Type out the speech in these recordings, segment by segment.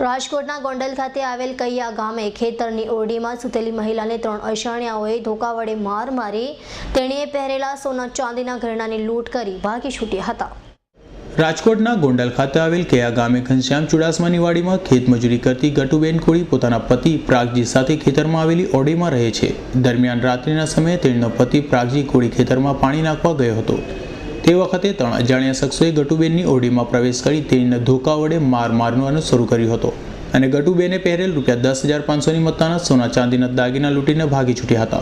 રાજકોટના ગોંડલ ખાતે આવેલ કૈયા ગામે ખેતરની ઓરડીમાં સૂતેલી મહિલાને 3 અજાણ્યાઓએ ધોકા વડે માર મારી તેણીએ પહેરેલા સોના ચાંદીના ઘરેણાની લૂંટ કરી ભાગી છૂટ્યા હતા। રાજકોટના ગોંડલ ખાતે આવેલ કૈયા ગામે ઘનશ્યામ ચુડાસમાની વાડીમાં ખેતમજૂરી કરતી ગટુબેન કોળી પોતાના પતિ પ્રાગજી સાથે ખેતરમાં આવેલી ઓરડીમાં રહે છે। દરમિયાન રાત્રિના સમયે તેણીનો પતિ પ્રાગજી કોળી ખેતરમાં પાણી નાખવા ગયો હતો। તે વખતે 3 અજાણ્યા શખ્સોએ ગટુબેનની ઓરડીમાં પ્રવેશ કરી તેણીને ધોકા વડે માર મારવાનું શરૂ કર્યું હતો અને ગટુબેને પહેરેલ ₹10,500ની મત્તાના સોના ચાંદીના દાગીના લૂંટીને ભાગી છૂટ્યા હતા।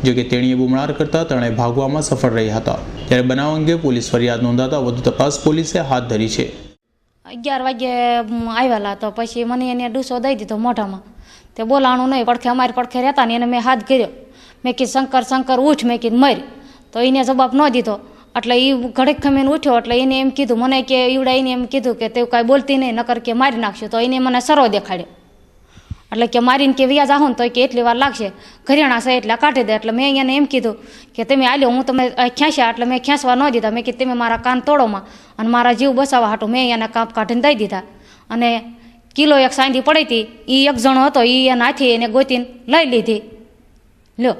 જોકે તેણીએ બુમરાર કરતા ત્રણેય ભાગવામાં સફળ રહ્યા હતા। ત્યારે બનાવ અંગે પોલીસ ફરિયાદ નોંધાતા વધુ તપાસ પોલીસે હાથ ધરી છે। 11 વાગે આવેલા તો પછી મને એને ડૂસો દઈ દીધો મોઢામાં। તે બોલાણું નહીં, પડખે અમારી પડખે રહેતા ને એને મેં હાથ કર્યો। મેં કીધું શંકર શંકર ઉઠ, મેં કીધું મર, તો એને જવાબ ન દીધો। એટલે એ ઘડીક ખમીને ઉઠ્યો એટલે એને એમ કીધું મને કે ઈવડા એને એમ કીધું કે તે કાંઈ બોલતી નહીં, નકર કે મારી નાખશું। તો એને મને સરો દેખાડ્યો એટલે કે મારીને કે વ્યાજ આવો ને તો કે એટલી વાર લાગશે, ઘરેણા છે એટલે કાઢી દે। એટલે મેં એને એમ કીધું કે તમે આલ્યો, હું તમે ખેંચ્યા એટલે મેં ખેંચવા ન દીધા। મેં કીધું તમે મારા કાન તોડોમાં અને મારા જીવ બચાવવા હાટું મેં એને કાપ કાઢીને દઈ દીધા। અને કિલો 1 સાંધી પડી હતી, એ એક જણો હતો, એ એના હાથી એને ગોતીને લઈ લીધી લ્યો।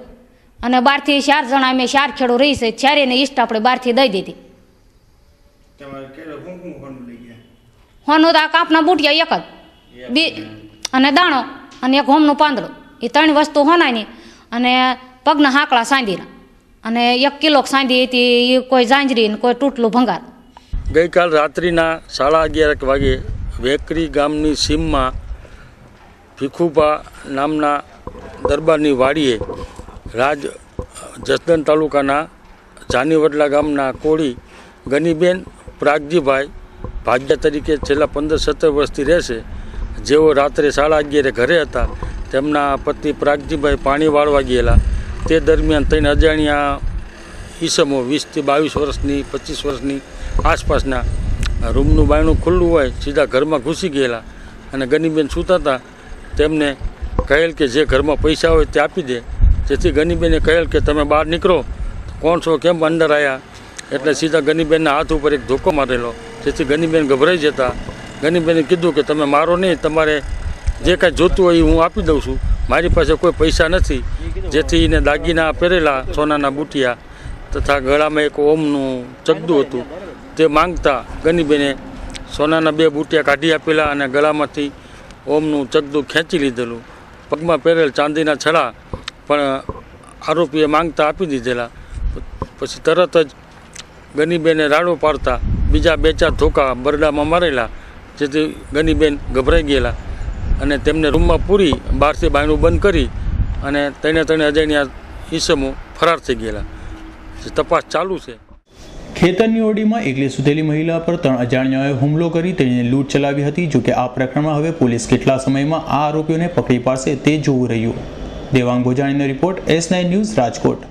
અને 12 થી 4 જણા અમે 4 ખેડૂ રહી છે, 4 ને ઈષ્ટ આપણે 12 થી દઈ દીધી। હોનું તો આ કાપના બુટિયા એક જ અને દાણો અને એક હોમનું પાંદડું, એ 3 વસ્તુ હોનાની અને પગના હાંકળા સાંધીના અને 1 કિલો સાંધી હતી, કોઈ જાંજરી ને કોઈ તૂટલું ભંગાર। ગઈકાલ રાત્રિના 11:30 વાગે વેકરી ગામની સીમમાં ભીખુભા નામના દરબારની વાડીએ જસદણ તાલુકાના જાનીવડલા ગામના કોળી ગનીબેન પ્રાગજીભાઈ ભાગ્યા તરીકે છેલ્લા 15-17 વર્ષથી રહેશે, જેઓ રાત્રે 11:30 ઘરે હતા। તેમના પતિ પ્રાગજીભાઈ પાણી વાળવા ગયેલા। તે દરમિયાન 3 અજાણ્યા ઈસમો 20 થી 22 વર્ષની 25 વર્ષની આસપાસના રૂમનું બાયણું ખુલ્લું હોય સીધા ઘરમાં ઘૂસી ગયેલા અને ગનીબેન સૂતા હતા। તેમને કહેલ કે જે ઘરમાં પૈસા હોય તે આપી દે, જેથી ગનીબેને કહેલ કે તમે બહાર નીકળો, કોણ છો, કેમ અંદર આવ્યા? એટલે સીધા ગનીબેનના હાથ ઉપર એક ધોકો મારેલો, જેથી ગનીબેન ગભરાઈ જતા ગનીબેને કીધું કે તમે મારો નહીં, તમારે જે કાંઈ જોતું હોય એ હું આપી દઉં છું, મારી પાસે કોઈ પૈસા નથી। જેથી એને દાગીના પહેરેલા સોનાના બુટિયા તથા ગળામાં એક ઓમનું ચગદું હતું તે માંગતા ગનીબેને સોનાના 2 બુટિયા કાઢી આપેલા અને ગળામાંથી ઓમનું ચગદું ખેંચી લીધેલું। પગમાં પહેરેલ ચાંદીના છડા પણ આરોપીએ માંગતા આપી દીધેલા। પછી તરત જ ગનીબેને રાડો પાડતા બીજા 2-4 ધોકા બરડામાં મારેલા, જેથી ગનીબેન ગભરાઈ ગયેલા અને તેમને રૂમમાં પૂરી બહારથી બાયણું બંધ કરી અને 3 અજાણ્યા ઈસમો ફરાર થઈ ગયેલા। તપાસ ચાલુ છે। ખેતરની ઓરડીમાં એકલી સૂતેલી મહિલા પર 3 અજાણ્યાઓએ હુમલો કરી તેણીને લૂંટ ચલાવી હતી। જોકે આ પ્રકરણમાં હવે પોલીસ કેટલા સમયમાં આ આરોપીઓને પકડી પાડશે તે જોવું રહ્યું। દેવાંગ ગોજાણીનો રિપોર્ટ, S9 ન્યૂઝ, રાજકોટ।